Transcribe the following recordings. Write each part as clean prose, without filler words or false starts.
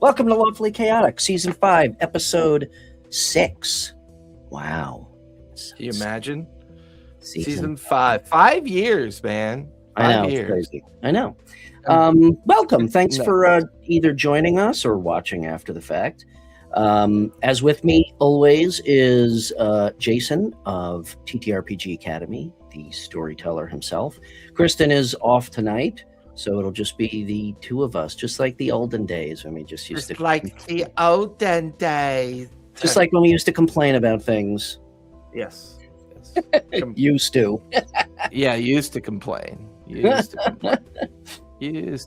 Welcome to Lawfully Chaotic, Season 5, Episode 6. Wow. Can you imagine? Season 5. 5 years, man. 5 I know, years. it's crazy. I know. Welcome. Thanks for either joining us or watching after the fact. As with me always is Jason of TTRPG Academy, the storyteller himself. Kristen is off tonight, so it'll just be the two of us, just like the olden days when we just used to... like the olden days. Just like when we used to complain about things. Yes. Used to. Yeah, used to complain. Used to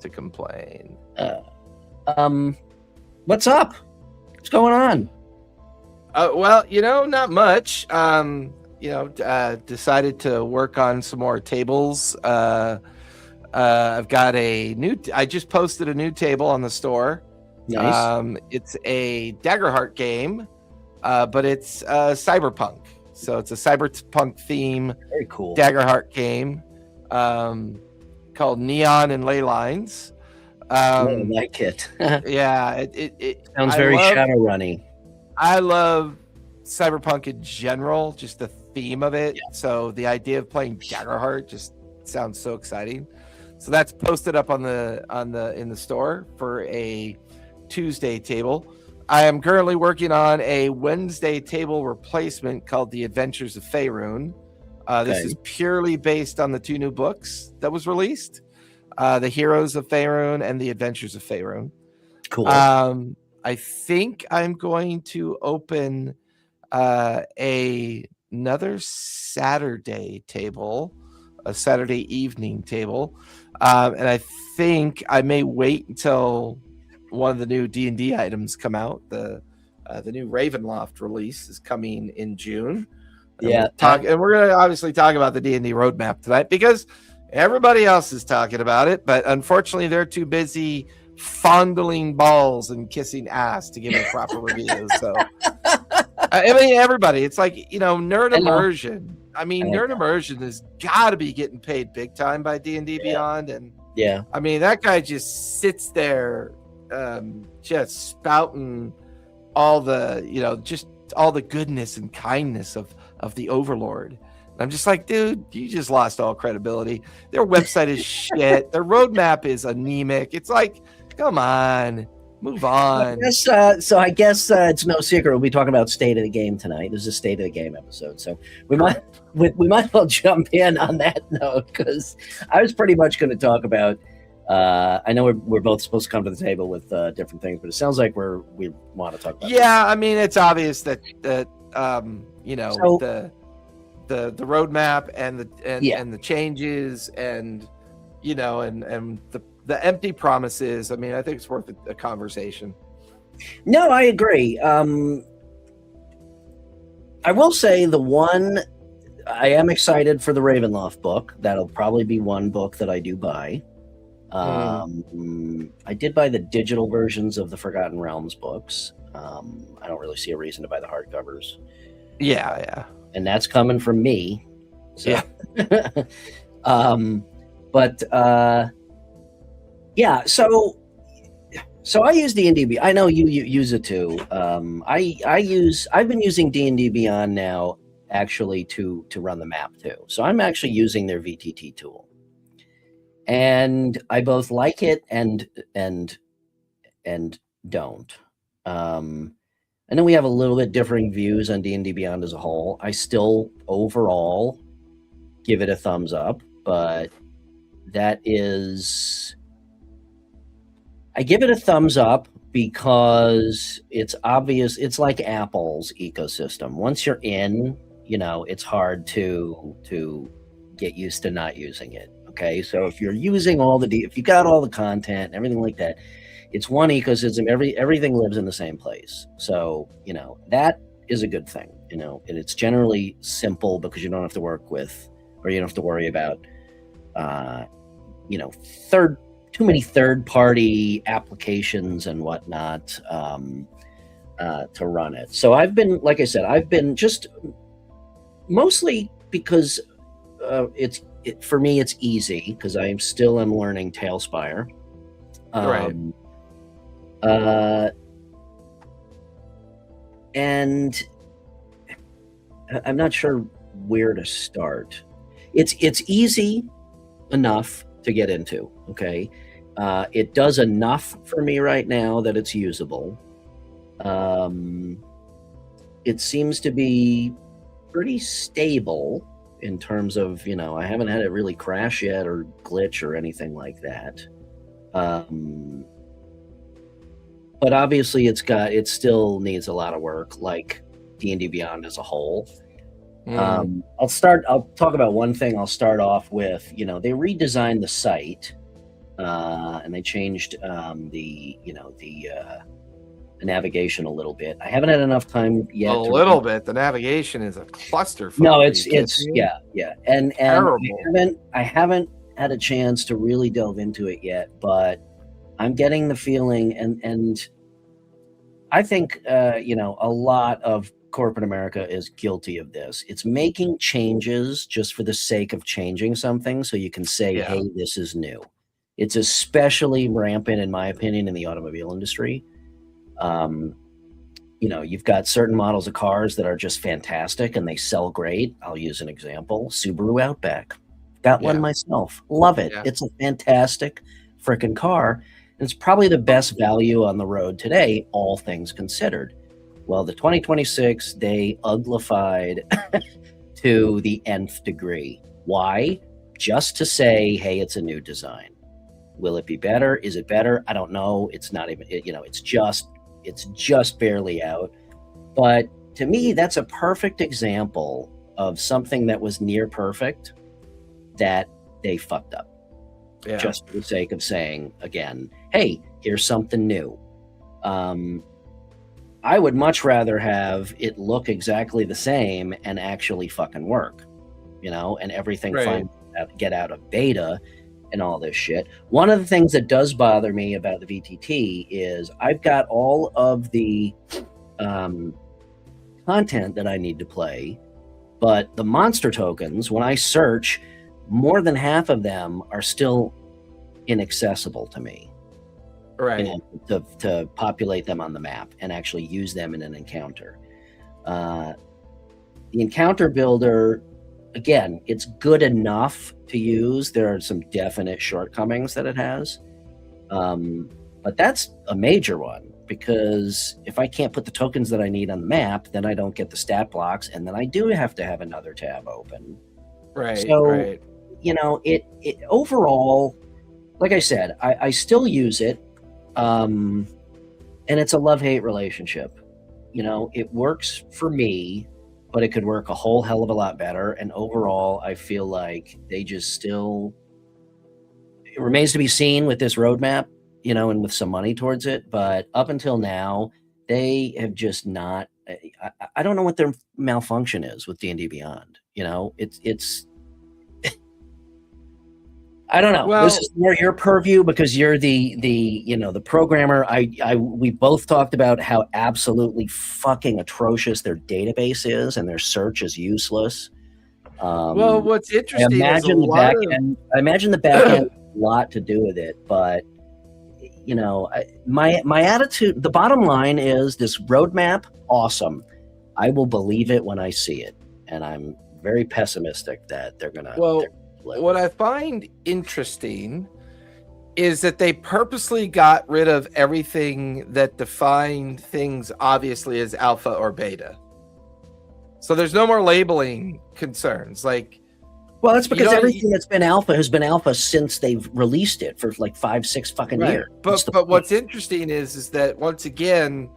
complain. What's up? What's going on? Well, not much. Decided to work on some more tables. I've got I just posted a new table on the store. Nice. It's a Daggerheart game, but it's cyberpunk. So it's a cyberpunk theme. Very cool. Daggerheart game called Neon and Ley Lines. I like it. Yeah, it sounds very Shadowrunny. I love cyberpunk in general, just the theme of it. Yeah. So the idea of playing Daggerheart just sounds so exciting. So that's posted up in the store for a Tuesday table. I am currently working on a Wednesday table replacement called The Adventures of Faerun. This is purely based on the 2 new books that was released, The Heroes of Faerun and The Adventures of Faerun. Cool. I think I'm going to open another Saturday table, a Saturday evening table, and I think I may wait until one of the new D&D items come out. The new Ravenloft release is coming in June. And we're going to obviously talk about the D&D roadmap tonight because everybody else is talking about it, but unfortunately they're too busy fondling balls and kissing ass to give it proper reviews. So I mean, everybody, it's like, Nerd Immersion. I mean, Nerd Immersion has got to be getting paid big time by D&D Beyond. And yeah, I mean, that guy just sits there just spouting all the, just all the goodness and kindness of the Overlord. And I'm just like, dude, you just lost all credibility. Their website is shit. Their roadmap is anemic. It's like, come on, move on. I guess it's no secret we'll be talking about State of the Game tonight. This is a State of the Game episode, so we might as well jump in on that note because I was pretty much going to talk about. I know we're both supposed to come to the table with different things, but it sounds like we want to talk about. Yeah, I mean, it's obvious that the roadmap and the changes and and the empty promises. I mean, I think it's worth a conversation. No, I agree. I will say I am excited for the Ravenloft book. That'll probably be one book that I do buy. I did buy the digital versions of the Forgotten Realms books. I don't really see a reason to buy the hardcovers. Yeah. And that's coming from me. So. Yeah. So I use D&D Beyond. I know you use it too. I've been using D&D Beyond now actually to run the map too. So I'm actually using their VTT tool. And I both like it and don't. I know we have a little bit differing views on D&D Beyond as a whole. I still overall give it a thumbs up, but I give it a thumbs up because it's obvious. It's like Apple's ecosystem. Once you're in, it's hard to get used to not using it. Okay, so if you're using if you got all the content and everything like that, it's one ecosystem. Everything lives in the same place. So that is a good thing. And it's generally simple because you don't have to work with, or you don't have to worry about, too many third-party applications and whatnot to run it. So I've been just mostly because for me it's easy because I still am learning Tailspire. Right. And I'm not sure where to start. It's easy enough to get into. Okay, it does enough for me right now that it's usable. It seems to be pretty stable in terms of, I haven't had it really crash yet or glitch or anything like that. But obviously it still needs a lot of work, like D&D Beyond as a whole. I'll talk about one thing. I'll start off with, they redesigned the site, and they changed the navigation a little bit. I haven't had enough time yet. A little bit. The navigation is a clusterfuck. No, it's yeah, and terrible. I haven't had a chance to really delve into it yet, but I'm getting the feeling, and I think a lot of corporate America is guilty of this. It's making changes just for the sake of changing something, so you can say, "Hey, this is new." It's especially rampant, in my opinion, in the automobile industry. You've got certain models of cars that are just fantastic and they sell great. I'll use an example: Subaru Outback. Got one myself. Love it. It's a fantastic freaking car. It's probably the best value on the road today, all things considered. Well, the 2026, they uglified to the nth degree. Why? Just to say, hey, it's a new design. Will it be better? Is it better? I don't know. It's not even, it's just barely out. But to me, that's a perfect example of something that was near perfect that they fucked up. Yeah. Just for the sake of saying, again, hey, here's something new. I would much rather have it look exactly the same and actually fucking work, and everything get out of beta and all this shit. One of the things that does bother me about the VTT is I've got all of the content that I need to play, but the monster tokens, when I search, more than half of them are still inaccessible to me. Right. To populate them on the map and actually use them in an encounter. The encounter builder, again, it's good enough to use. There are some definite shortcomings that it has. But that's a major one, because if I can't put the tokens that I need on the map, then I don't get the stat blocks, and then I do have to have another tab open. Right. So, it overall, like I said, I still use it. And it's a love-hate relationship. It works for me, but it could work a whole hell of a lot better. And overall, I feel like they just still, it remains to be seen with this roadmap, and with some money towards it. But up until now, they have just not, I don't know what their malfunction is with D&D Beyond. It's I don't know. Well, this is more your purview because you're the programmer. We both talked about how absolutely fucking atrocious their database is and their search is useless. Well, what's interesting I imagine the back end has a lot to do with it, but my attitude, the bottom line is this roadmap, awesome. I will believe it when I see it, and I'm very pessimistic that they're gonna. What I find interesting is that they purposely got rid of everything that defined things obviously as alpha or beta. So there's no more labeling concerns. Well, that's because everything that's been alpha has been alpha since they've released it for like 5-6 fucking years. But what's interesting is that once again,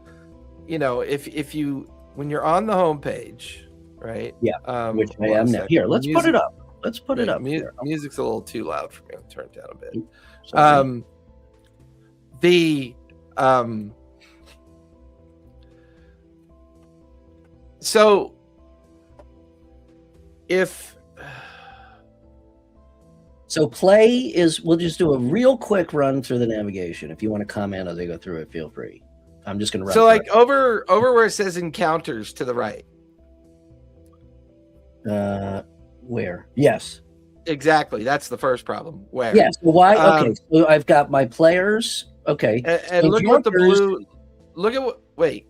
if you, when you're on the homepage, right? Yeah. Which I am now. Here, let's put it up. Let's put it up. Music's a little too loud for me. I'll turn it down a bit. So play is, we'll just do a real quick run through the navigation. If you want to comment as I go through it, feel free. I'm just going to run. So over where it says encounters to the right. Where? Yes. Exactly. That's the first problem. Where? Yes. Well, why? Okay. So I've got my players. Okay. And look what the blue. Look at what. Wait.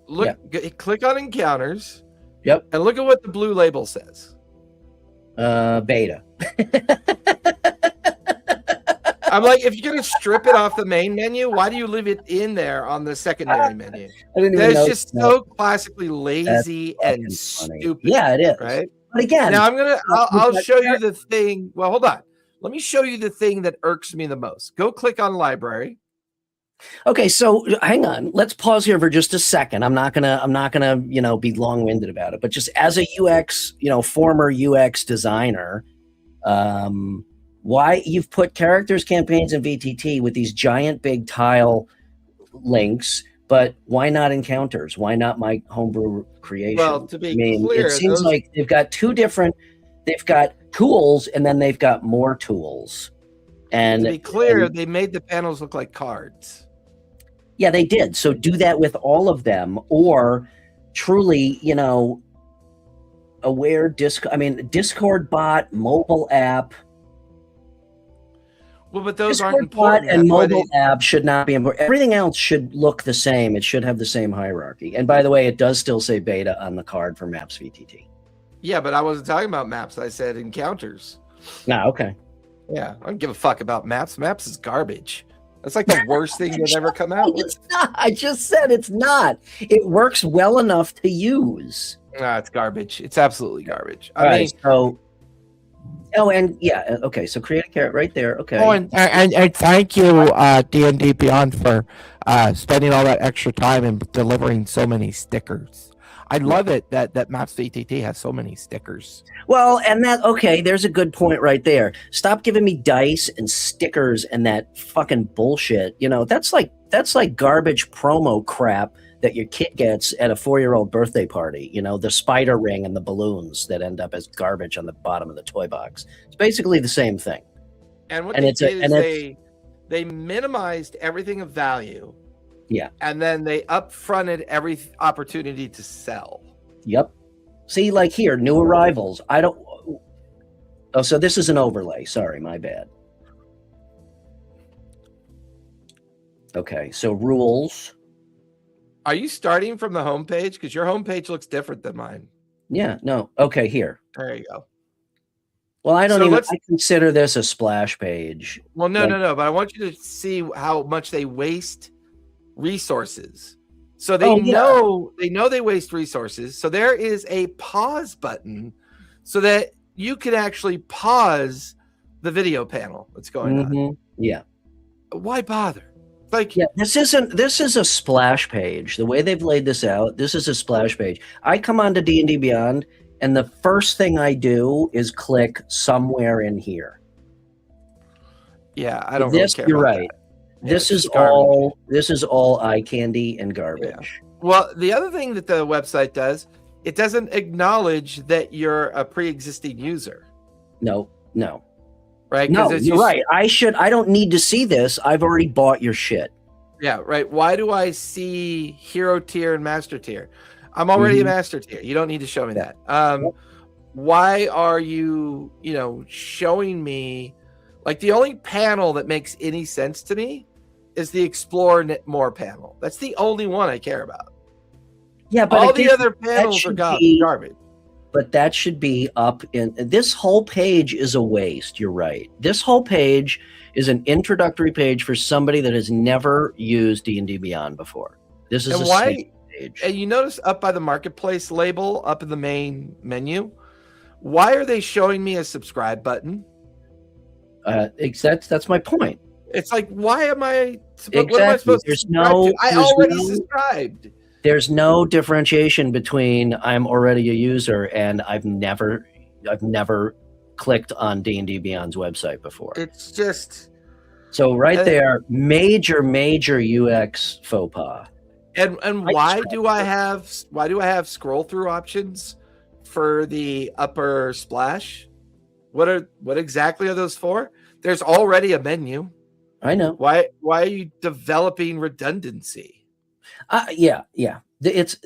Look. Yeah. Click on encounters. Yep. And look at what the blue label says. Beta. I'm like, if you're gonna strip it off the main menu, why do you leave it in there on the secondary menu? That's just so classically lazy and stupid. Yeah, it is. Right. But again, now I'll show you the thing. Well, hold on. Let me show you the thing that irks me the most. Go click on library. Okay, so hang on. Let's pause here for just a second. I'm not gonna, be long-winded about it. But just as a UX, former UX designer, why you've put characters, campaigns, and VTT with these giant big tile links, but why not encounters? Why not my homebrew creation? Well, to be clear, it seems like they've got two different. They've got tools, and then they've got more tools. And to be clear, they made the panels look like cards. Yeah, they did. So do that with all of them, or truly, Discord bot, mobile app. Well, but those Discord aren't important. Bot and mobile app should not be important. Everything else should look the same. It should have the same hierarchy. And by the way, it does still say beta on the card for Maps VTT. Yeah, but I wasn't talking about maps. I said encounters. No, okay. Yeah, I don't give a fuck about maps. Maps is garbage. That's like the worst thing that's ever come out. It's not. I just said it's not. It works well enough to use. Nah, it's garbage. It's absolutely garbage. Okay, so create a carrot right there. Okay. Oh, and thank you, D&D Beyond, for spending all that extra time and delivering so many stickers. I love it that Maps VTT has so many stickers. Well, and there's a good point right there. Stop giving me dice and stickers and that fucking bullshit. That's like garbage promo crap that your kid gets at a 4-year-old birthday party. The spider ring and the balloons that end up as garbage on the bottom of the toy box. It's basically the same thing. And what they did is they minimized everything of value. Yeah. And then they upfronted every opportunity to sell. Yep. See, like here, new arrivals. So this is an overlay. Sorry, my bad. Okay, so rules. Are you starting from the homepage? Because your homepage looks different than mine. Yeah, no. Okay, here. There you go. Well, I consider this a splash page. Well, no. But I want you to see how much they waste resources. So they know they waste resources. So there is a pause button so that you can actually pause the video panel that's going on. Yeah. Why bother? This is a splash page. The way they've laid this out, this is a splash page. I come on to D&D Beyond, and the first thing I do is click somewhere in here. Yeah, I don't really care. You're right. Yeah, this is all eye candy and garbage. Yeah. Well, the other thing that the website does, it doesn't acknowledge that you're a pre-existing user. No. Right? No, you're right. I don't need to see this. I've already bought your shit. Yeah, right. Why do I see hero tier and master tier? I'm already a master tier. You don't need to show me that. Why are you, showing me, like, the only panel that makes any sense to me is the Explore More panel. That's the only one I care about. Yeah, but all the other panels are garbage. But that should be up in this whole page is a waste. You're right. This whole page is an introductory page for somebody that has never used D&D Beyond before. This is page. And you notice up by the marketplace label up in the main menu, why are they showing me a subscribe button? That's my point. It's like, why am I? Exactly. What am I supposed to subscribe to? I already subscribed. There's no differentiation between I'm already a user and I've never clicked on D&D Beyond's website before. It's just so there, major UX faux pas. And why do I have scroll through options for the upper splash? What exactly are those for? There's already a menu. I know. Why are you developing redundancy? Yeah. It's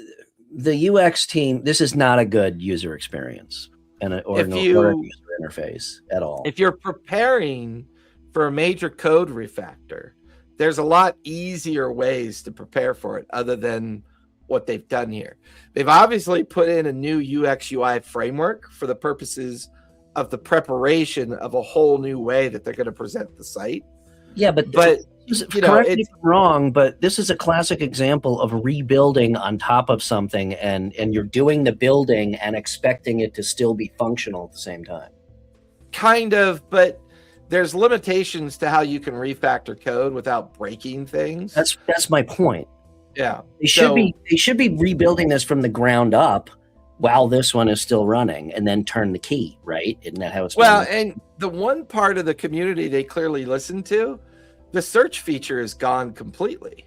the UX team. This is not a good user experience or a user interface at all. If you're preparing for a major code refactor, there's a lot easier ways to prepare for it other than what they've done here. They've obviously put in a new UX UI framework for the purposes of the preparation of a whole new way that they're going to present the site. Yeah, but correct me if I'm wrong, but this is a classic example of rebuilding on top of something, and you're doing the building and expecting it to still be functional at the same time. Kind of, but there's limitations to how you can refactor code without breaking things. That's my point. Yeah, they should be rebuilding this from the ground up while this one is still running, and then turn the key, right? Isn't that how it's and the one part of the community they clearly listened to, the search feature is gone completely.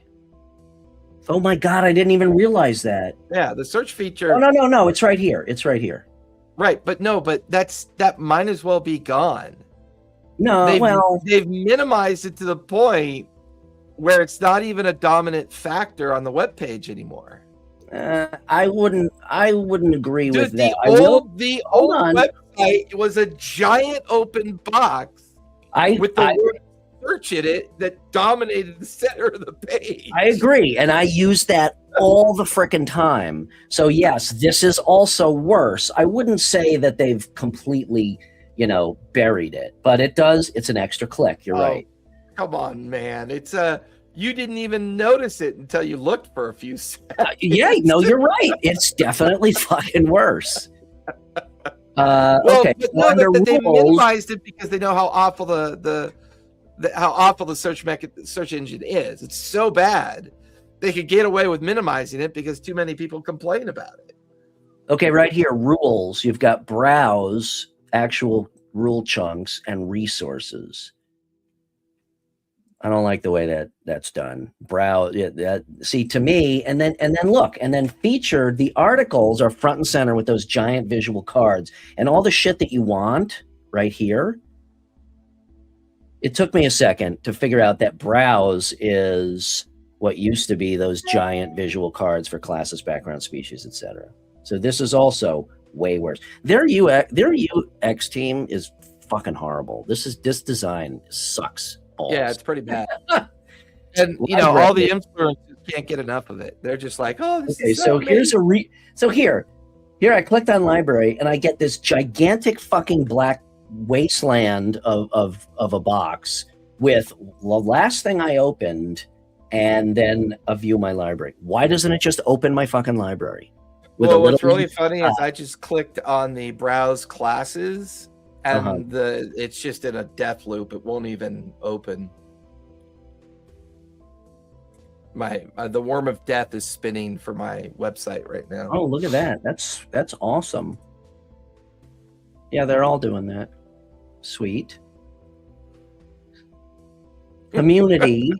Oh my God, I didn't even realize that. Yeah, the search feature. Oh, no, it's right here. It's right here. Right, but that might as well be gone. No, they've minimized it to the point where it's not even a dominant factor on the web page anymore. I wouldn't agree with that. The old website was a giant open box with the word search in it that dominated the center of the page. I agree, and I use that all the frickin' time. So yes, this is also worse. I wouldn't say that they've completely, buried it, but it does. It's an extra click. You're right. Come on, man. It's you didn't even notice it until you looked for a few seconds. You're right. It's definitely fucking worse. Okay. But they minimized it because they know how awful the search engine is. It's so bad they could get away with minimizing it because too many people complain about it. Okay, right here, rules. You've got browse, actual rule chunks, and resources. I don't like the way that's done. Browse, to me, and then look, and then featured, the articles are front and center with those giant visual cards and all the shit that you want right here. It took me a second to figure out that browse is what used to be those giant visual cards for classes, background, species, etc. So this is also way worse. Their UX team is fucking horrible. This design sucks balls. Yeah, it's pretty bad. And all the influencers can't get enough of it. They're just like, oh, this is so here's here I clicked on library and I get this gigantic fucking black wasteland of a box with the last thing I opened and then a view my library. Why doesn't it just open my fucking library? What's really funny is I just clicked on the browse classes and it's just in a death loop. It won't even open. The worm of death is spinning for my website right now. Oh, look at that. That's awesome. Yeah, they're all doing that. Sweet. Community,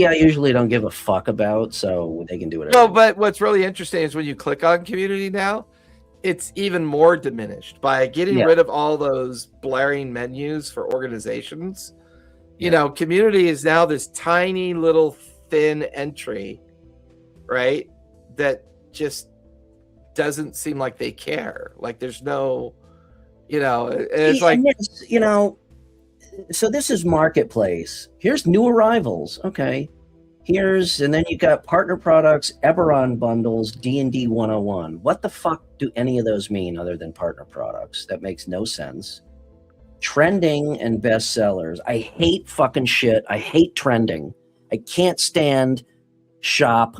I usually don't give a fuck about, so they can do whatever. No, but what's really interesting is when you click on community now, it's even more diminished by getting rid of all those blaring menus for organizations. Community is now this tiny little thin entry, right? That just doesn't seem like they care. Like there's no, it's like, so this is marketplace. Here's new arrivals. Okay. And then you got partner products, Eberron bundles, D&D 101. What the fuck do any of those mean other than partner products? That makes no sense. Trending and bestsellers. I hate fucking shit. I hate trending. I can't stand shop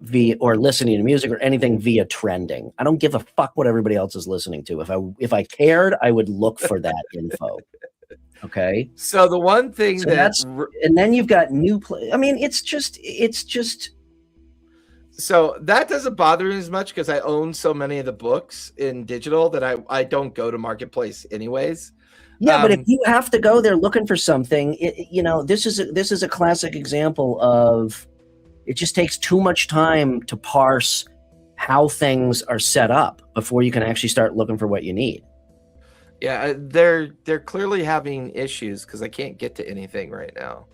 via or listening to music or anything via trending. I don't give a fuck what everybody else is listening to. If I cared, I would look for that info. Okay. So the one thing and then you've got new it's just. So that doesn't bother me as much because I own so many of the books in digital that I don't go to marketplace anyways. Yeah, but if you have to go there looking for something, this is a classic example of it just takes too much time to parse how things are set up before you can actually start looking for what you need. Yeah, they're clearly having issues because I can't get to anything right now.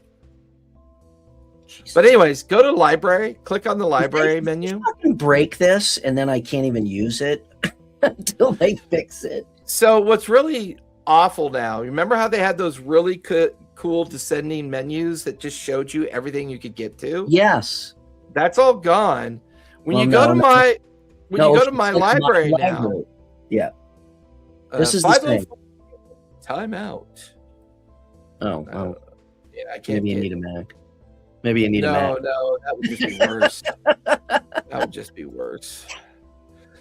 Jesus. But anyways, go to library, click on the library menu. Fucking break this, and then I can't even use it until they fix it. So what's really awful now, remember how they had those really cool descending menus that just showed you everything you could get to. Yes. That's all gone. When Well, you go no, to no. my when No, you go it's to my like library now, library. Yeah. This is the thing. Time out. Oh, well, Yeah, I can't. maybe you need a Mac. Maybe you need a Mac. No, that would just be worse. That would just be worse.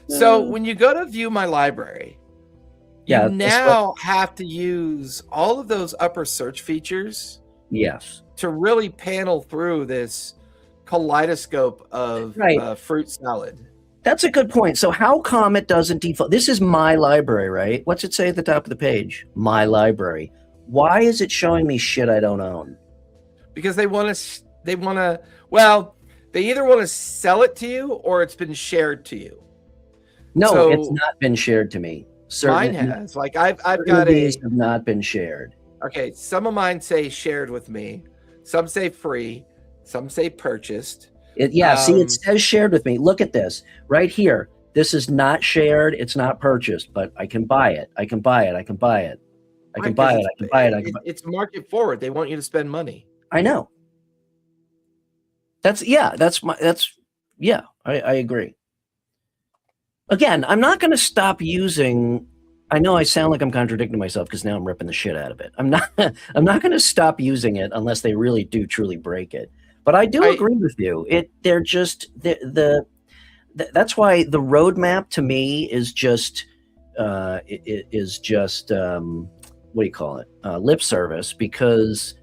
So when you go to view my library, Yeah, you now have to use all of those upper search features Yes. to really panel through this kaleidoscope of Right. fruit salad. That's a good point. So how come it doesn't default? This is my library, right? What's it say at the top of the page? My library. Why is it showing me shit I don't own? Because they want to, well, they either want to sell it to you or it's been shared to you. No, So- it's not been shared to me. Mine has. Like I've certain got of these have not been shared. okay, some of mine say shared with me, some say free, some say purchased. See, it says shared with me. Look at this right here. This is not shared. It's not purchased, but I can buy it. I can buy it. I can buy it. I can Right, buy 'cause it. I can buy it. I can buy it. It's market forward. They want you to spend money. I know. I agree. Again, I'm not going to stop using. I know I sound like I'm contradicting myself because now I'm ripping the shit out of it. I'm not going to stop using it unless they really do truly break it. But I do agree with you. They're just that's why the roadmap to me is just what do you call it? Lip service, because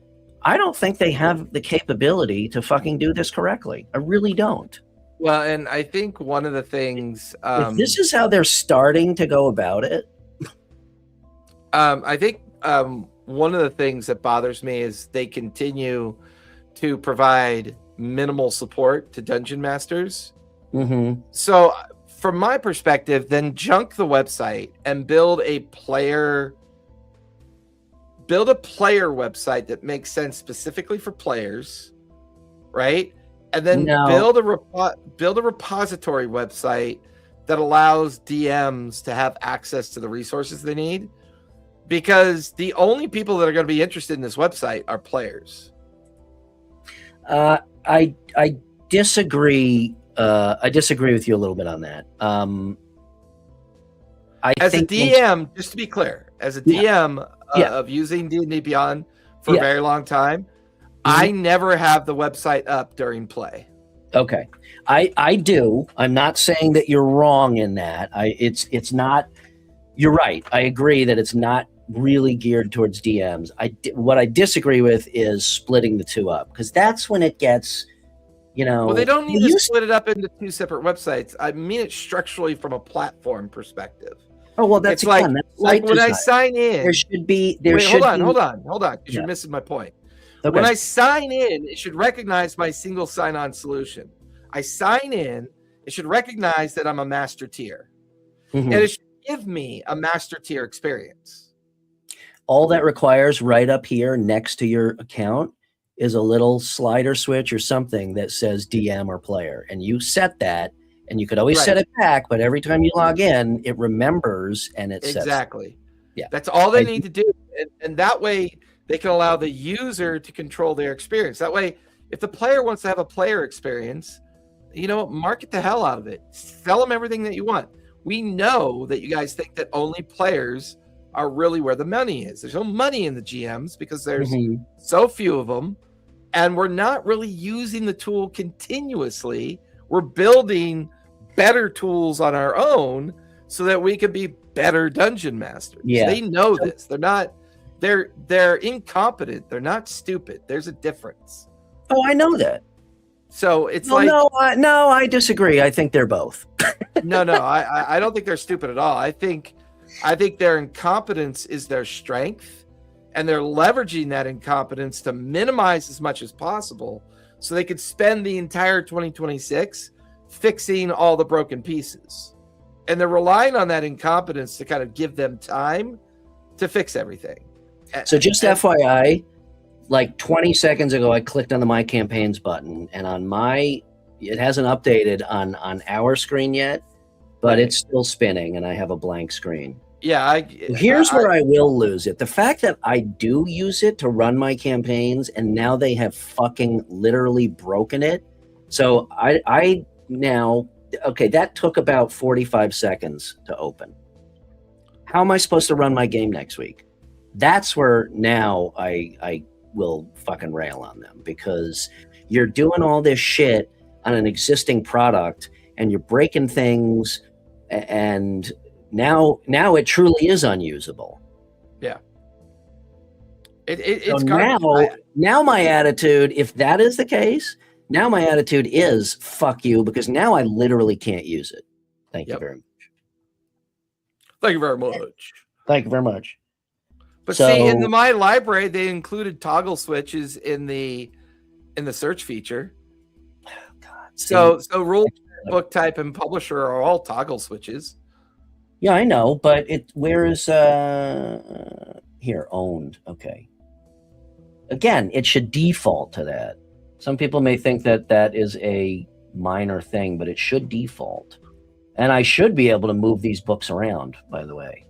I don't think they have the capability to fucking do this correctly. I really don't. Well, and I think one of the things If this is how they're starting to go about it, I think one of the things that bothers me is they continue to provide minimal support to dungeon masters. mm-hmm. So from my perspective, then junk the website and build a player website that makes sense specifically for players, right? And then build a repository website that allows DMs to have access to the resources they need, because the only people that are going to be interested in this website are players. I disagree. I disagree with you a little bit on that. As a DM, just to be clear, as a DM of using D&D Beyond for a very long time, I never have the website up during play. Okay, I do. I'm not saying that you're wrong in that. It's not. You're right. I agree that it's not really geared towards DMs. What I disagree with is splitting the two up, because that's when it gets, Well, they don't need to split it up into two separate websites. I mean it structurally from a platform perspective. Oh well, that's it's again, like when I sign in. There should be. Hold on, because you're missing my point. Okay. When I sign in, it should recognize my single sign-on solution. I sign in, it should recognize that I'm a master tier, and it should give me a master tier experience. All that requires right up here next to your account is a little slider switch or something that says DM or player, and you set that. And you could always set it back, but every time you log in, it remembers and it sets. Exactly. Yeah. That's all they need to do. And that way they can allow the user to control their experience. That way, if the player wants to have a player experience, market the hell out of it. Sell them everything that you want. We know that you guys think that only players are really where the money is. There's no money in the GMs because there's so few of them. And we're not really using the tool continuously. We're building better tools on our own so that we can be better dungeon masters. Yeah. They know this. They're incompetent. They're not stupid. There's a difference. Oh, I know that. So it's no, I disagree. I think they're both. No, I don't think they're stupid at all. I think their incompetence is their strength, and they're leveraging that incompetence to minimize as much as possible so they could spend the entire 2026 fixing all the broken pieces. And they're relying on that incompetence to kind of give them time to fix everything. So just FYI, like 20 seconds ago, I clicked on the My Campaigns button, and it hasn't updated on our screen yet, but it's still spinning, and I have a blank screen. Yeah, Here's where I will lose it. The fact that I do use it to run my campaigns, and now they have fucking literally broken it. So I now, okay, that took about 45 seconds to open. How am I supposed to run my game next week? That's where now I will fucking rail on them, because you're doing all this shit on an existing product and you're breaking things, and now it truly is unusable. Yeah. So now my attitude, if that is the case, now my attitude is fuck you, because now I literally can't use it. Thank you very much. Thank you very much. Thank you very much. But see, in the My Library, they included toggle switches in the search feature. God, so rule, book type, and publisher are all toggle switches. Yeah, I know, but where is here, owned? Okay. Again, it should default to that. Some people may think that is a minor thing, but it should default. And I should be able to move these books around, by the way.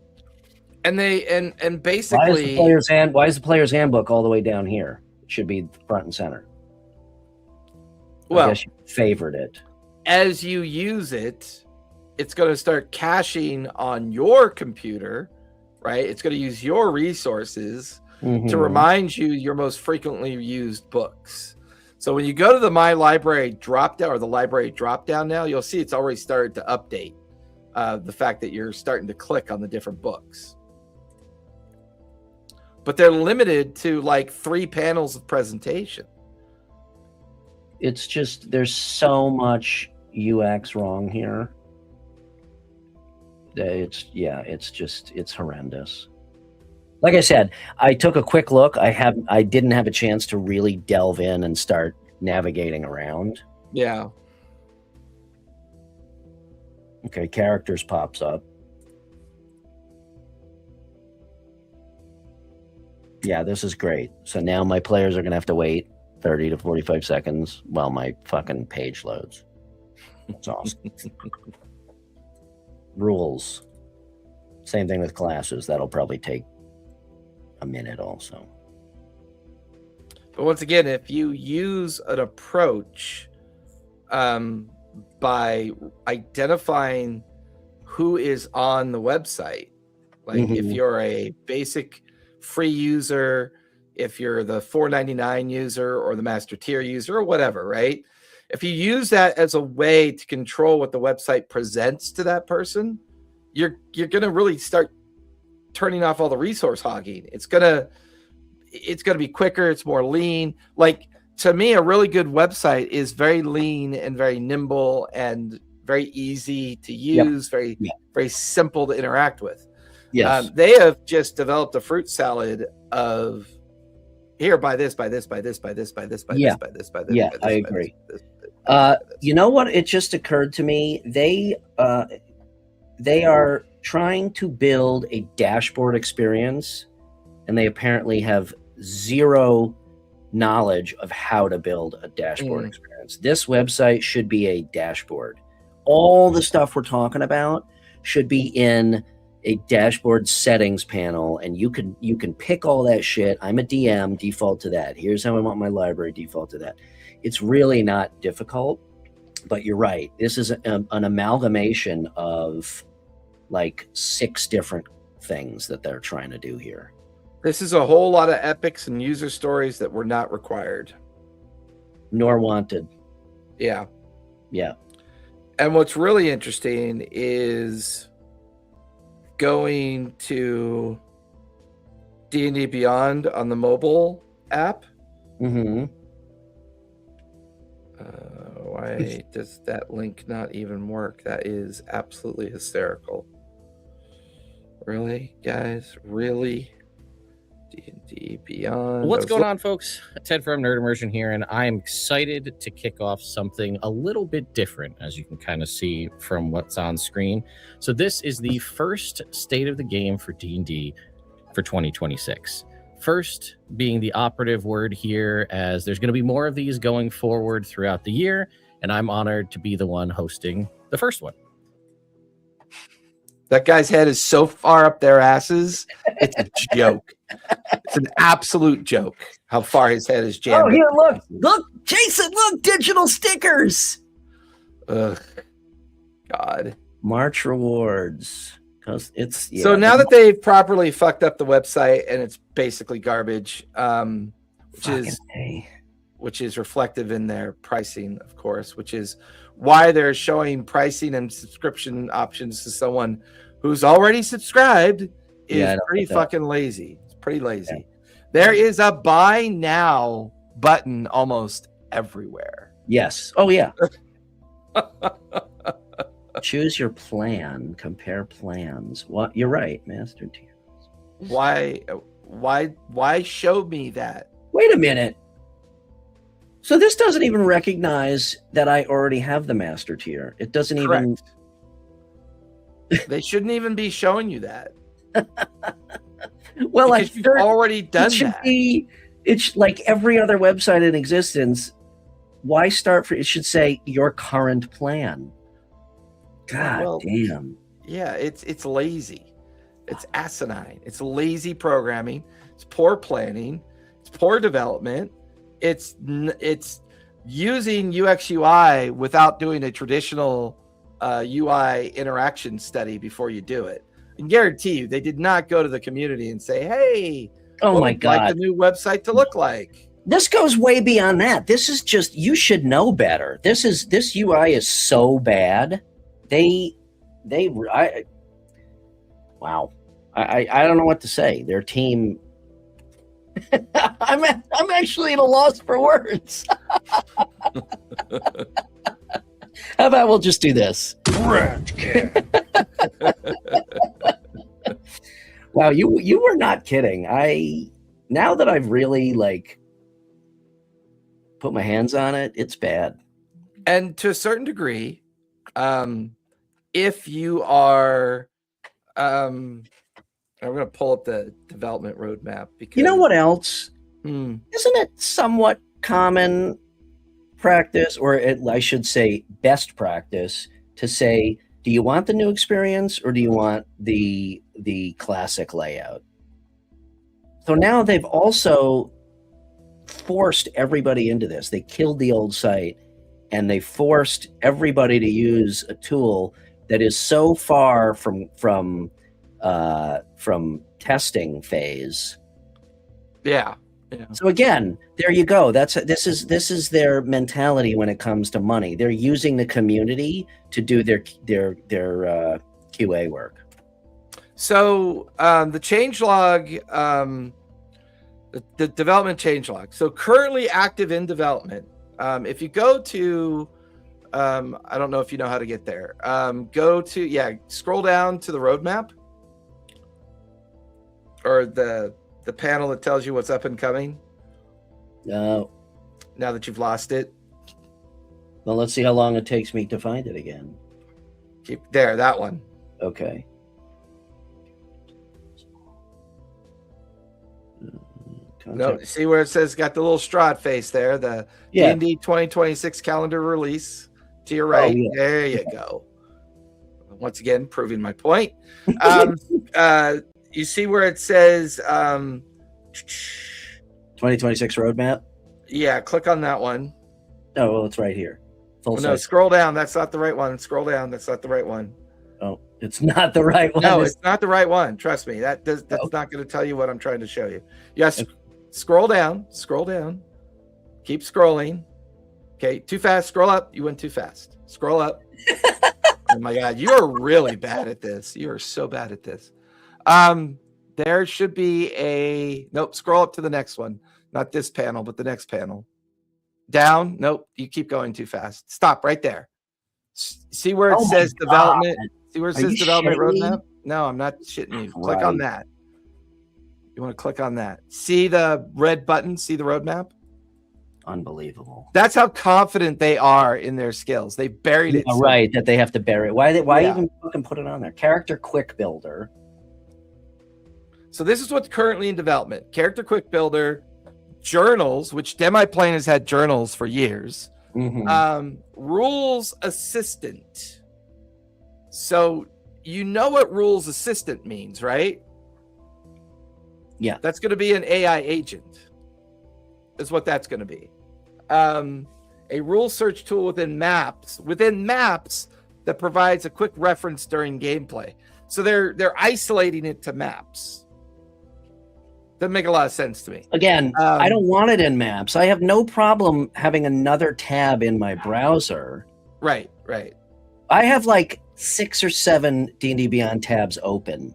And basically, why is the player's handbook all the way down here? It should be front and center. Well, I guess you favored it. As you use it, it's going to start caching on your computer, right? It's going to use your resources to remind you your most frequently used books. So when you go to the My Library drop-down, or the library drop-down now, you'll see it's already started to update the fact that you're starting to click on the different books. But they're limited to like 3 panels of presentation. It's just, there's so much UX wrong here. It's horrendous. Like I said, I took a quick look. I didn't have a chance to really delve in and start navigating around. Yeah. Okay, characters pops up. Yeah, this is great. So now my players are going to have to wait 30 to 45 seconds while my fucking page loads. That's awesome. Rules. Same thing with classes. That'll probably take a minute also. But once again, if you use an approach by identifying who is on the website, like if you're a basic free user, if you're the $4.99 user or the master tier user or whatever, right? If you use that as a way to control what the website presents to that person, you're going to really start turning off all the resource hogging. It's gonna be quicker. It's more lean. Like, to me, a really good website is very lean and very nimble and very easy to use, very simple to interact with. Yes. They have just developed a fruit salad of here, buy this, buy this, buy this, buy this, buy this, buy this, buy this, buy this. Yeah, I agree. You know what? It just occurred to me. They are trying to build a dashboard experience, and they apparently have zero knowledge of how to build a dashboard experience. This website should be a dashboard. All the stuff we're talking about should be in a dashboard settings panel, and you can pick all that shit. I'm a DM, default to that. Here's how I want my library, default to that. It's really not difficult, but you're right. This is an amalgamation of like 6 different things that they're trying to do here. This is a whole lot of epics and user stories that were not required. Nor wanted. Yeah. Yeah. And what's really interesting is going to D&D Beyond on the mobile app. Why does that link not even work? That is absolutely hysterical. Really, guys? Really? D&D Beyond. What's going on, folks? Ted from Nerd Immersion here, and I'm excited to kick off something a little bit different, as you can kind of see from what's on screen. So this is the first state of the game for D&D for 2026. First being the operative word here, as there's going to be more of these going forward throughout the year, and I'm honored to be the one hosting the first one. That guy's head is so far up their asses, it's a joke. It's an absolute joke how far his head is jammed. Oh, here, look, Jason, look, digital stickers. Ugh, God. March rewards. Because it's So now that they've properly fucked up the website and it's basically garbage, which is reflective in their pricing, of course, which is why they're showing pricing and subscription options to someone who's already subscribed is pretty fucking lazy. It's pretty lazy. Yeah. There is a buy now button almost everywhere. Yes. Oh, yeah. Choose your plan. Compare plans. What? You're right, Master Tiers. Why show me that? Wait a minute. So this doesn't even recognize that I already have the Master Tier. It doesn't even. They shouldn't even be showing you that. Well, because you've already done that. It's like every other website in existence. Why start for? It should say your current plan. God damn. Yeah, it's lazy. It's asinine. It's lazy programming. It's poor planning. It's poor development. It's using UX UI without doing a traditional UI interaction study before you do it. I can guarantee you they did not go to the community and say, hey, oh my God, like the new website to look like. This goes way beyond that. This is just, you should know better. This UI is so bad. Wow. I don't know what to say. Their team. I'm actually at a loss for words. How about we'll just do this? Wow, you were not kidding. Now that I've really put my hands on it, it's bad. And to a certain degree, if you are, I'm going to pull up the development roadmap because you know what else? Isn't it somewhat common practice, or I should say best practice, to say, do you want the new experience or do you want the classic layout? So now they've also forced everybody into this. They killed the old site and they forced everybody to use a tool that is so far from testing phase. Yeah. So again, there you go. This is their mentality when it comes to money. They're using the community to do their QA work. So the changelog, the development changelog. So currently active in development. If you go to, I don't know if you know how to get there. Scroll down to the roadmap, or the panel that tells you what's up and coming. No. Now that you've lost it. Well, let's see how long it takes me to find it again. Keep there, that one. Okay. No, see where it says got the little Strahd face there, the D&D 2026 calendar release to your right. Oh, yeah. There you go. Once again, proving my point. You see where it says 2026 roadmap? Yeah, click on that one. Oh, well, it's right here. No, scroll down. That's not the right one. Scroll down. That's not the right one. Oh, it's not the right one. No, it's not the right one. Trust me. That's not going to tell you what I'm trying to show you. Yes, scroll down. Scroll down. Keep scrolling. Okay, too fast. Scroll up. You went too fast. Scroll up. Oh my God, you are really bad at this. You are so bad at this. There should be scroll up to the next one. Not this panel, but the next panel. Down. Nope. You keep going too fast. Stop right there. See where it says development. See where it says development roadmap? No, I'm not shitting you. Click on that. You want to click on that. See the red button? See the roadmap? Unbelievable. That's how confident they are in their skills. They buried it. Right, that they have to bury it. Why even fucking put it on there? Character quick builder. So this is what's currently in development. Character quick builder, journals, which Demiplane has had journals for years. Mm-hmm. Rules assistant. So you know what rules assistant means, right? Yeah. That's going to be an AI agent, is what that's going to be. A rule search tool within maps that provides a quick reference during gameplay. So they're isolating it to maps. Doesn't make a lot of sense to me. Again, I don't want it in maps. I have no problem having another tab in my browser. Right. I have like 6 or 7 D&D Beyond tabs open.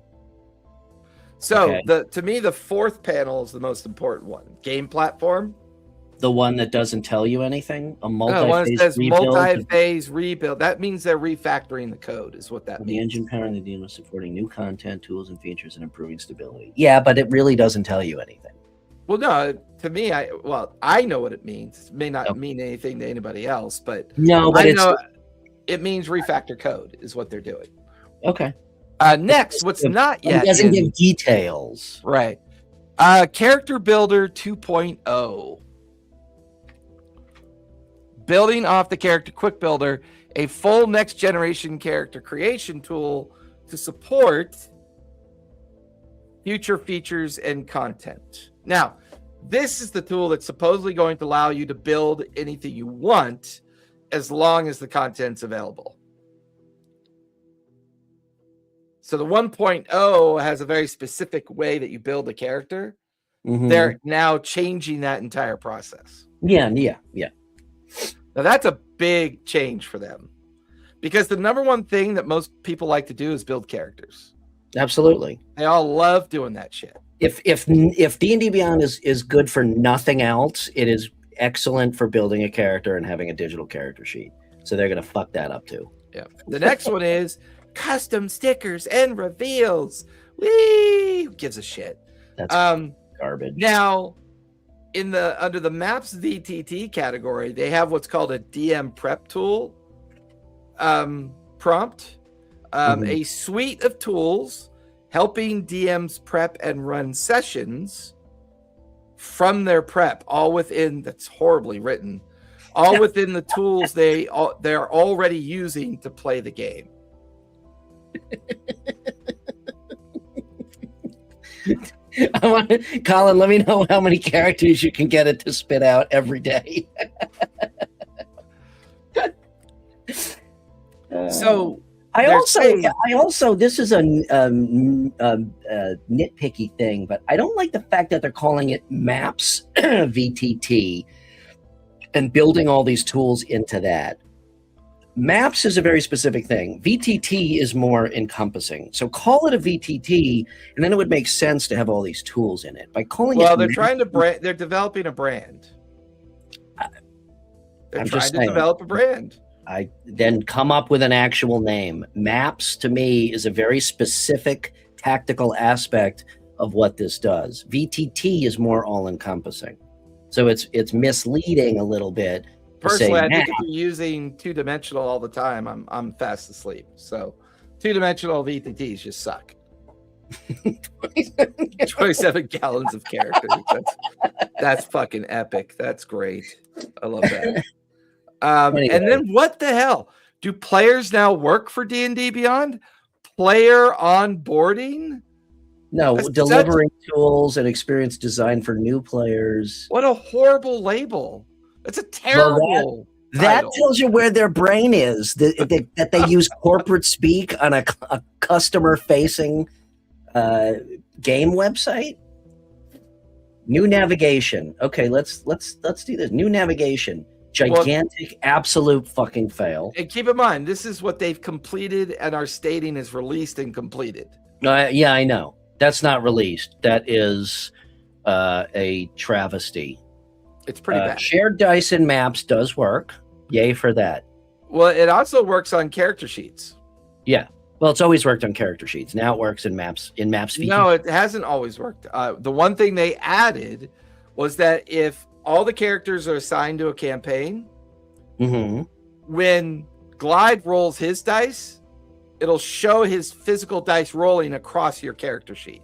So to me, the fourth panel is the most important one. Game platform. The one that doesn't tell you anything? A One that multi-phase says rebuild? multi-phase rebuild. That means they're refactoring the code, is what that The means. engine power and the DM is supporting new content, tools, and features, and improving stability. Yeah, but it really doesn't tell you anything. Well, no, to me, I know what it means. It may not mean anything to anybody else, but No, but I it's know it means refactor code is what they're doing. okay. Next, what's not yet It doesn't in- give details. right. Character Builder 2.0. Building off the Character Quick Builder, a full next generation character creation tool to support future features and content. Now, this is the tool that's supposedly going to allow you to build anything you want as long as the content's available. So the 1.0 has a very specific way that you build a character. Mhm. They're now changing that entire process. Yeah. Now that's a big change for them, because the number one thing that most people like to do is build characters. Absolutely. They all love doing that shit. If D&D Beyond is good for nothing else, it is excellent for building a character and having a digital character sheet. So they're gonna fuck that up too. Yeah. The next one is custom stickers and reveals. Whee! Who gives a shit? That's garbage. Now, under the Maps VTT category, they have what's called a DM prep tool prompt, a suite of tools helping DMs prep and run sessions from their prep, all within, that's horribly written, all within the tools they're already using to play the game. Colin, let me know how many characters you can get it to spit out every day. So I they're also, saying- this is a nitpicky thing, but I don't like the fact that they're calling it Maps VTT and building all these tools into that. Maps is a very specific thing. VTT is more encompassing. So call it a VTT, and then it would make sense to have all these tools in it. By calling well, it, they're trying to brand. They're developing a brand. They're I'm trying just to saying. develop a brand. I then come up with an actual name. Maps to me is a very specific tactical aspect of what this does. VTT is more all-encompassing. So it's misleading a little bit. Personally, I think map. if you're using two-dimensional all the time, I'm fast asleep. So two-dimensional VTTs just suck. 27 gallons of characters. That's fucking epic. That's great. I love that. Anyway. And then what the hell? Do players now work for D&D Beyond? Player onboarding? No, That's- delivering tools and experience design for new players. What a horrible label. That's a terrible That title. tells you where their brain is. That they use corporate speak on a customer-facing game website. New navigation. Okay, let's do this. New navigation. Gigantic, absolute fucking fail. And keep in mind, this is what they've completed and are stating is released and completed. Yeah, I know. That's not released. That is a travesty. It's pretty bad. Shared dice and maps does work. Yay for that. Well, it also works on character sheets. Yeah. Well, it's always worked on character sheets. Now it works in maps. No, it hasn't always worked. The one thing they added was that if all the characters are assigned to a campaign, when Glide rolls his dice, it'll show his physical dice rolling across your character sheet.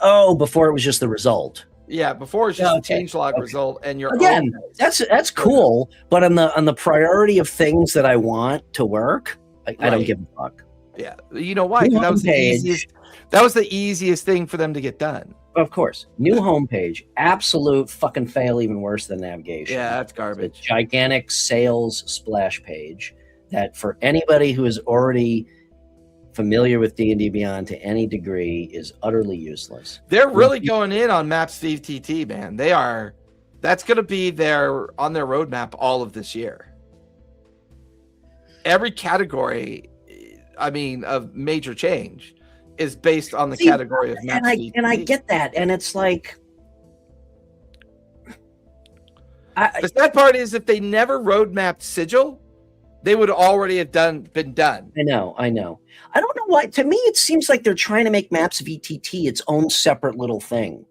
Oh, before it was just the result. Yeah, before it's just Okay, a changelog result, and your Again, own dice. that's cool, but on the priority of things that I want to work, I don't Right. give a fuck. Yeah, you know why? New 'Cause that was the homepage. easiest. That was the easiest thing for them to get done. Of course. New homepage. Absolute fucking fail, even worse than navigation. Yeah, that's It's a garbage. gigantic sales splash page that for anybody who is already familiar with D&D Beyond to any degree is utterly useless. They're really going in on Maps VTT, man. They are. That's going to be on their roadmap all of this year. Every category, I mean, of major change is based on the category of Maps VTT. And I get that, and it's like, the sad part is if they never roadmapped Sigil, they would already have been done. I know. I don't know why. To me, it seems like they're trying to make Maps VTT its own separate little thing.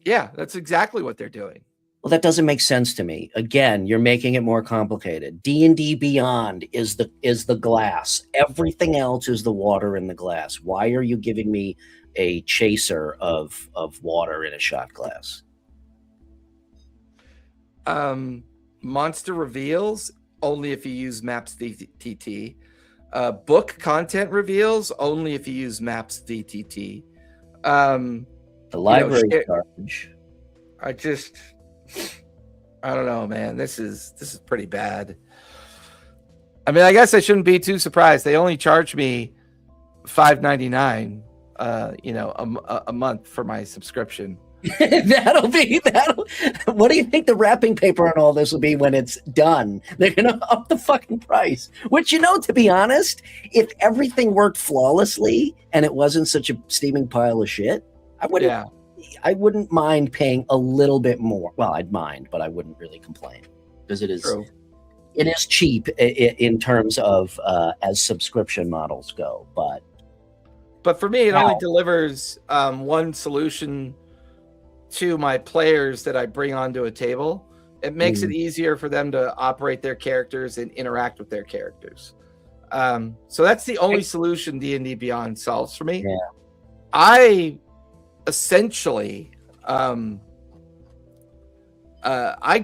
Yeah, that's exactly what they're doing. Well, that doesn't make sense to me. Again, you're making it more complicated. D&D Beyond is the glass. Everything else is the water in the glass. Why are you giving me a chaser of water in a shot glass? Monster reveals only if you use Maps VTT. Book content reveals only if you use Maps VTT. The library garbage. I don't know, man. This is pretty bad. I mean, I guess I shouldn't be too surprised. They only charge me $5.99, a month for my subscription. That'll. What do you think the wrapping paper on all this will be when it's done? They're gonna up the fucking price. Which, to be honest, if everything worked flawlessly and it wasn't such a steaming pile of shit, I wouldn't mind paying a little bit more. Well, I'd mind, but I wouldn't really complain because it is. True. It is cheap in terms of as subscription models go, but for me, it only delivers one solution to my players that I bring onto a table. It makes it easier for them to operate their characters and interact with their characters. So that's the only solution D&D Beyond solves for me. Yeah. I essentially I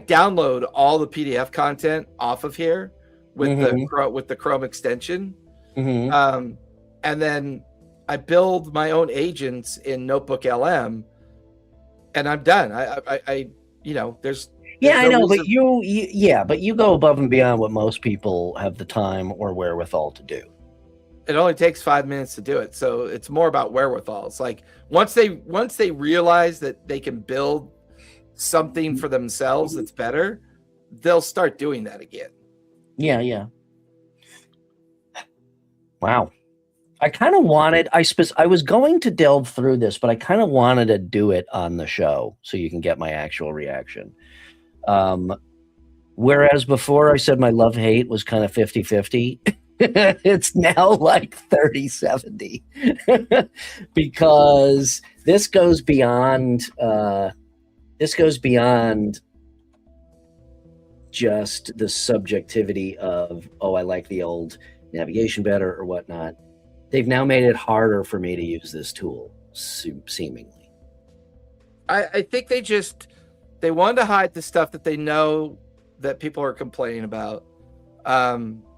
download all the PDF content off of here with the Chrome extension, and then I build my own agents in Notebook LM, and I'm done. There's I know, but you go above and beyond what most people have the time or wherewithal to do. It only takes 5 minutes to do it, so it's more about wherewithal. It's like once they realize that they can build something for themselves that's better, they'll start doing that again. Yeah. Wow. I kind of wanted. I was going to delve through this, but I kind of wanted to do it on the show so you can get my actual reaction. Whereas before I said my love-hate was kind of 50-50. It's now like 30-70 because this goes beyond just the subjectivity of, I like the old navigation better or whatnot. They've now made it harder for me to use this tool, seemingly. I think they wanted to hide the stuff that they know that people are complaining about.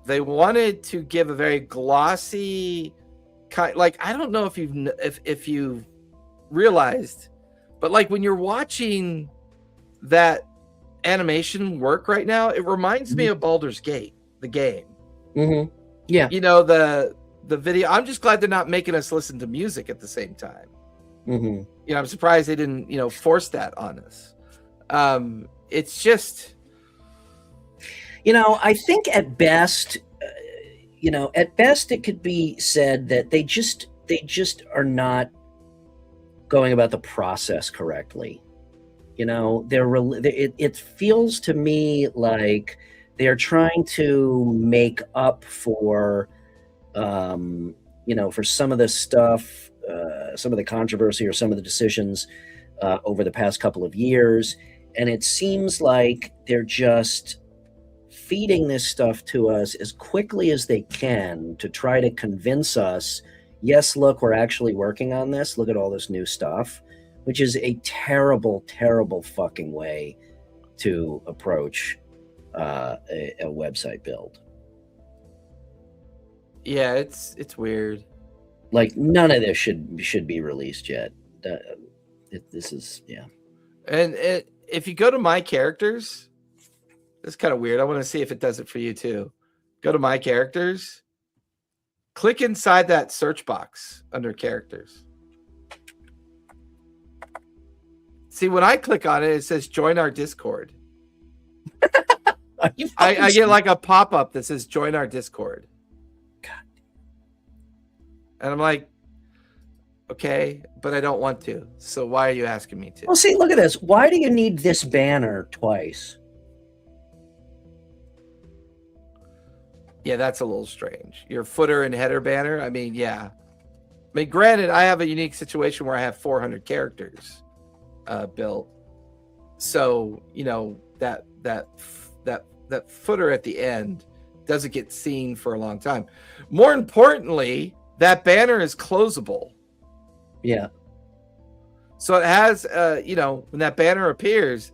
They wanted to give a very glossy kind, like, I don't know if you've realized, but like when you're watching that animation work right now, it reminds me of Baldur's Gate, the game. Yeah. The video. I'm just glad they're not making us listen to music at the same time. I'm surprised they didn't, force that on us. It's just, I think at best, it could be said that they just are not going about the process correctly. It feels to me like they're trying to make up for, for some of the stuff, some of the controversy or some of the decisions over the past couple of years. And it seems like they're just feeding this stuff to us as quickly as they can to try to convince us, yes, look, we're actually working on this. Look at all this new stuff, which is a terrible, terrible fucking way to approach a website build. Yeah, it's weird. Like none of this should be released yet. This is And if you go to my characters, it's kind of weird. I want to see if it does it for you too. Go to my characters. Click inside that search box under characters. See, when I click on it, it says join our Discord. I get like a pop-up that says join our Discord. God. And I'm like, okay, but I don't want to. So why are you asking me to? Well, see, look at this. Why do you need this banner twice? Yeah, that's a little strange. Your footer and header banner. I mean, yeah. I mean, granted, I have a unique situation where I have 400 characters built. So, you know, that footer at the end doesn't get seen for a long time. More importantly, that banner is closable. Yeah. So it has, you know, when that banner appears,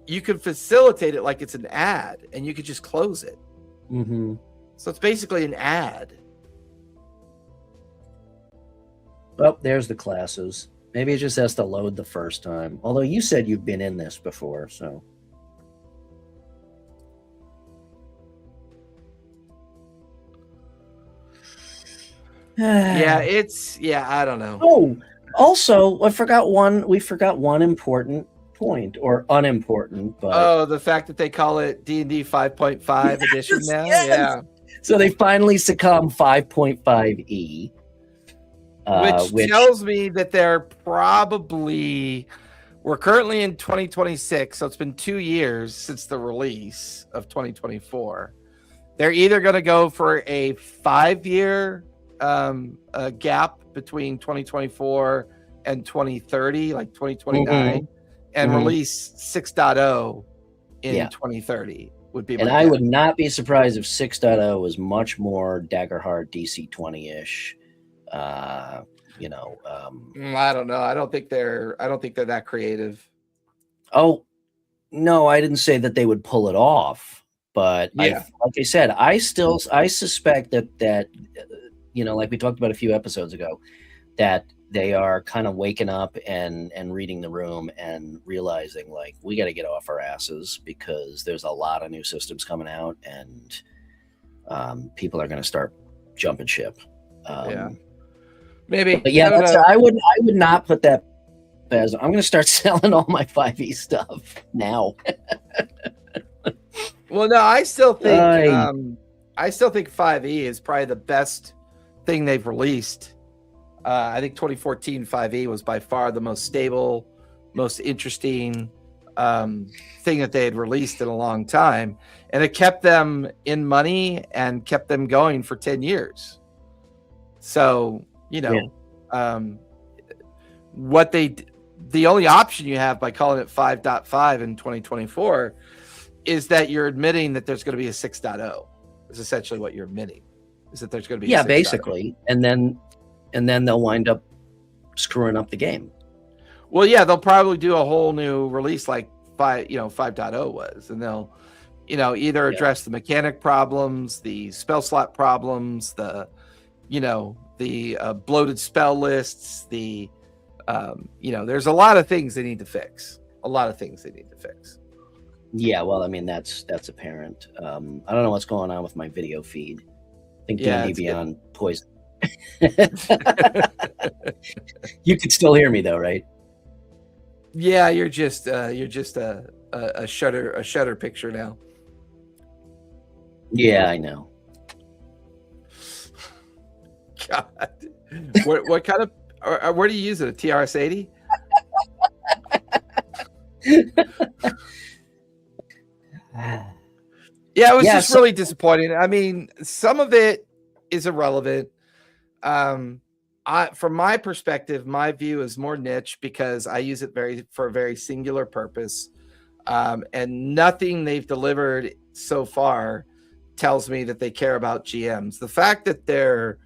you can facilitate it like it's an ad, and you could just close it. Mm-hmm. So it's basically an ad. Oh, there's the classes. Maybe it just has to load the first time. Although you said you've been in this before, so. Yeah, I don't know. Oh, also, we forgot one important point, or unimportant, but Oh, the fact that they call it D&D 5.5 edition now? yes. Yeah. So they finally succumb 5.5e. Which tells me that we're currently in 2026, so it's been 2 years since the release of 2024. They're either going to go for a 5-year gap between 2024 and 2030, like 2029, and release 6.0 in 2030 would be my And I guess. would not be surprised if 6.0 was much more Daggerheart DC 20-ish. You know, I don't know. I don't think they're that creative. Oh no, I didn't say that they would pull it off, but Yeah. like I said, I suspect that you know, like we talked about a few episodes ago, that they are kind of waking up and reading the room and realizing, like, we got to get off our asses because there's a lot of new systems coming out, and people are going to start jumping ship. Yeah. Maybe. But yeah, I don't know. I would not put that as I'm going to start selling all my 5e stuff now. Well, no, I still think 5e is probably the best thing they've released. I think 2014 5e was by far the most stable, most interesting thing that they had released in a long time, and it kept them in money and kept them going for 10 years. So, you know, the only option you have by calling it 5.5 in 2024 is that you're admitting that there's going to be a 6.0. Is essentially what you're admitting, is that there's going to be a 6.0. Basically, and then they'll wind up screwing up the game. Well, yeah, they'll probably do a whole new release like 5.0 was, and they'll, you know, either address the mechanic problems, the spell slot problems, the, you know, the bloated spell lists, the you know, there's a lot of things they need to fix. Yeah, well, I mean, that's apparent. I don't know what's going on with my video feed. I think Yeah, D&D it's Beyond poison. You can still hear me though, right? Yeah, you're just a shutter picture now. Yeah, I know. God, what kind of where do you use it? A TRS-80? Yeah, it was just really disappointing. I mean, some of it is irrelevant. From my perspective, my view is more niche because I use it for a very singular purpose, and nothing they've delivered so far tells me that they care about GMs. The fact that they're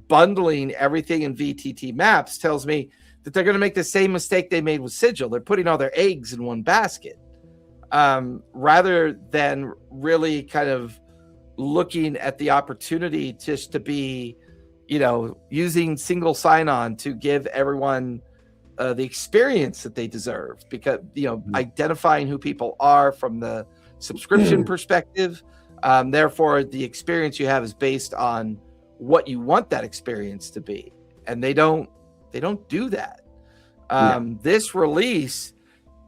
bundling everything in VTT maps tells me that they're going to make the same mistake they made with Sigil. They're putting all their eggs in one basket, rather than really kind of looking at the opportunity just to be, using single sign-on to give everyone the experience that they deserve, because identifying who people are from the subscription perspective. Therefore, the experience you have is based on what you want that experience to be, and they don't do that. This release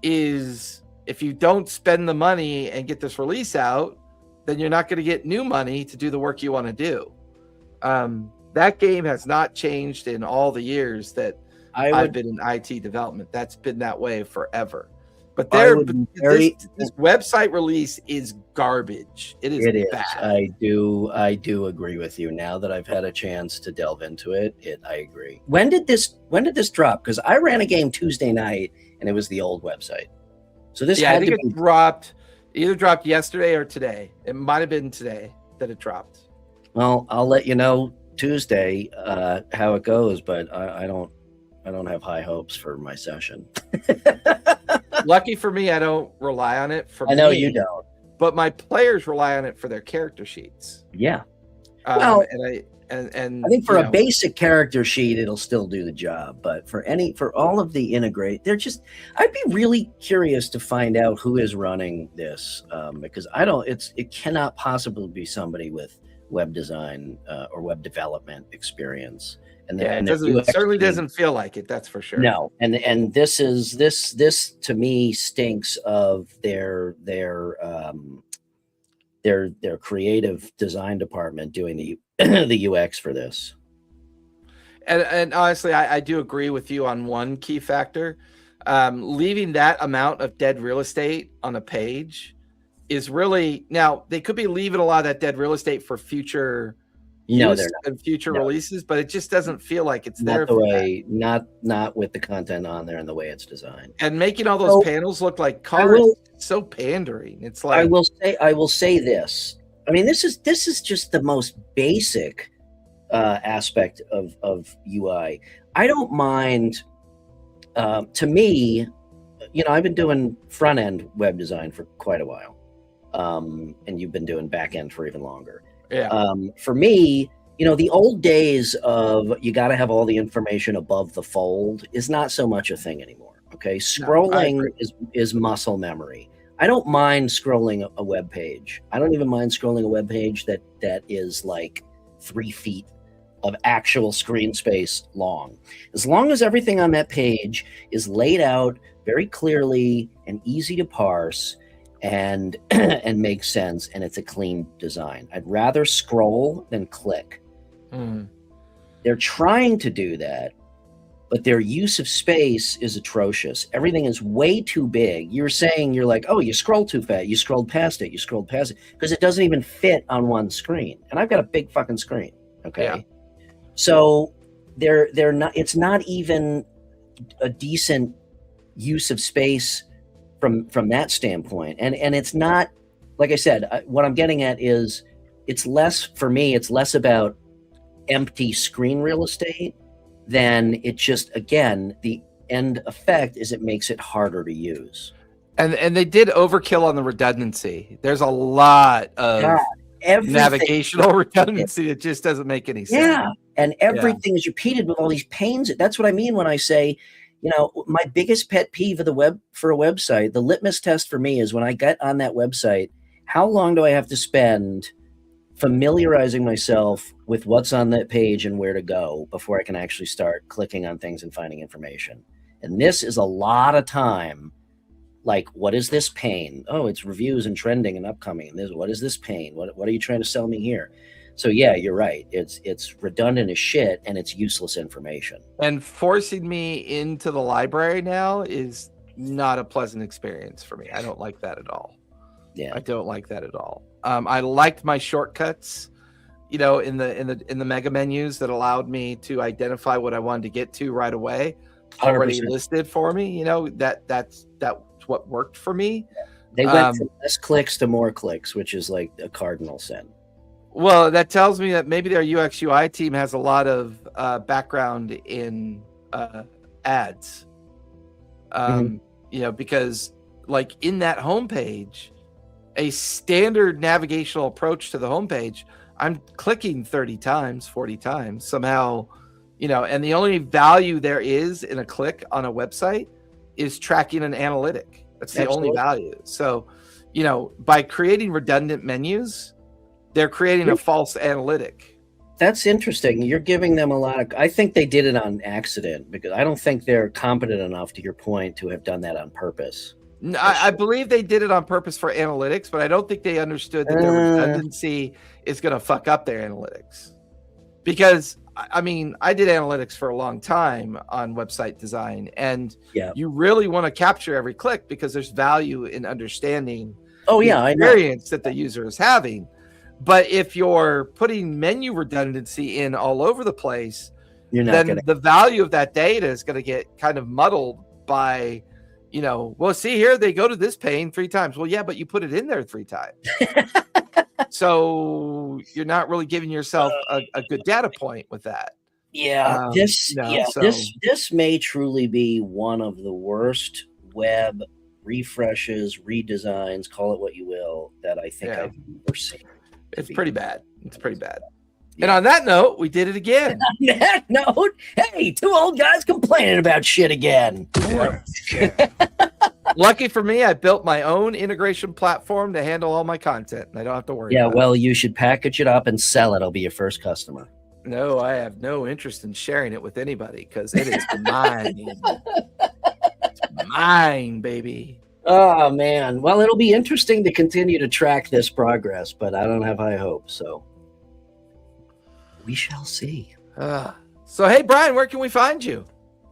is, if you don't spend the money and get this release out, then you're not going to get new money to do the work you want to do. That game has not changed in all the years that I've been in IT development. That's been that way forever. But this website release is garbage. It is bad. I do agree with you. Now that I've had a chance to delve into it, I agree. When did this drop? Because I ran a game Tuesday night and it was the old website. So this I think it either dropped yesterday or today. It might have been today that it dropped. Well, I'll let you know Tuesday how it goes, but I don't have high hopes for my session. Lucky for me, I don't rely on it. I know you don't, but my players rely on it for their character sheets. Yeah. Well, and I think for a basic character sheet, it'll still do the job. But for all of the integrate, I'd be really curious to find out who is running this, because it cannot possibly be somebody with web design or web development experience. And it certainly doesn't feel like it. That's for sure. No, and this to me stinks of their creative design department doing the UX for this. And honestly, I do agree with you on one key factor. Leaving that amount of dead real estate on a page is really, now they could be leaving a lot of that dead real estate for future use and future releases, but it just doesn't feel like it's not the way, not with the content on there and the way it's designed. And making all those panels look like cards, so pandering. It's like, I will say this. I mean, this is just the most basic aspect of UI. I don't mind. To me, I've been doing front end web design for quite a while, and you've been doing back end for even longer. Yeah. For me, the old days of you got to have all the information above the fold is not so much a thing anymore. Okay, scrolling is muscle memory. I don't mind scrolling a web page. I don't even mind scrolling a web page that is like 3 feet of actual screen space long. As long as everything on that page is laid out very clearly and easy to parse and makes sense, and it's a clean design. I'd rather scroll than click. They're trying to do that, but their use of space is atrocious. Everything is way too big. You're like, oh, you scroll too fast. You scrolled past it. Because it doesn't even fit on one screen. And I've got a big fucking screen. Okay. Yeah. So they're not, it's not even a decent use of space from that standpoint. And it's not, like I said, what I'm getting at is it's less about empty screen real estate than it just, again, the end effect is it makes it harder to use. And they did overkill on the redundancy. There's a lot of navigational redundancy that just doesn't make any sense. Yeah, and everything is repeated with all these pains. That's what I mean when I say, my biggest pet peeve of for a website, the litmus test for me is when I get on that website, how long do I have to spend familiarizing myself with what's on that page and where to go before I can actually start clicking on things and finding information. And this is a lot of time. Like, what is this pane? Oh, it's reviews and trending and upcoming. And what is this pane? What are you trying to sell me here? So yeah, you're right. It's redundant as shit, and it's useless information. And forcing me into the library now is not a pleasant experience for me. I don't like that at all. Yeah, I don't like that at all. I liked my shortcuts, in the mega menus that allowed me to identify what I wanted to get to right away. 100%. Already listed for me. That's what worked for me. They went from less clicks to more clicks, which is like a cardinal sin. Well, that tells me that maybe their UX UI team has a lot of background in ads. Because like in that homepage, a standard navigational approach to the homepage I'm clicking 30 times, 40 times somehow, and the only value there is in a click on a website is tracking an analytic. That's the only value. So, by creating redundant menus, they're creating a false analytic. That's interesting. You're giving them a lot of. I think they did it on accident because I don't think they're competent enough, to your point, to have done that on purpose. No, I believe they did it on purpose for analytics, but I don't think they understood that their redundancy is going to fuck up their analytics. Because, I mean, I did analytics for a long time on website design, and you really want to capture every click because there's value in understanding the experience that the user is having. But if you're putting menu redundancy in all over the place, then the value of that data is going to get kind of muddled by, well, see here, they go to this pane 3 times. Well, yeah, but you put it in there 3 times. So you're not really giving yourself a good data point with that. Yeah, this may truly be one of the worst web refreshes, redesigns, call it what you will, that I think I've ever seen. It's pretty bad. It's pretty bad. And on that note, we did it again. On that note, hey, 2 old guys complaining about shit again. Lucky for me, I built my own integration platform to handle all my content, and I don't have to worry about it. You should package it up and sell it. I'll be your first customer. No, I have no interest in sharing it with anybody because it is mine. It's mine, baby. Oh, man. Well, it'll be interesting to continue to track this progress, but I don't have high hopes, so we shall see. So, hey, Brian, where can we find you?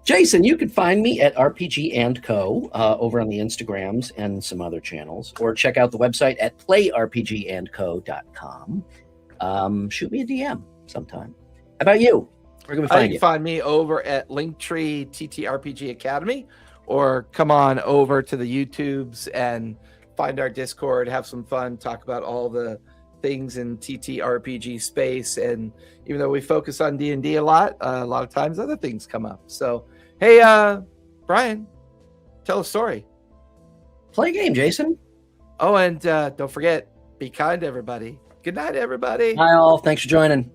Jason, you can find me at RPG&Co over on the Instagrams and some other channels, or check out the website at playrpgandco.com. Shoot me a DM sometime. How about you? Where can we find you? You can find me over at Linktree TTRPG Academy, or come on over to the YouTubes and find our Discord, have some fun, talk about all the things in TTRPG space. And even though we focus on D&D a lot of times other things come up. So, hey, Brian, tell a story. Play a game, Jason. Oh, and don't forget, be kind to everybody. Good night, everybody. Bye, all. Thanks for joining.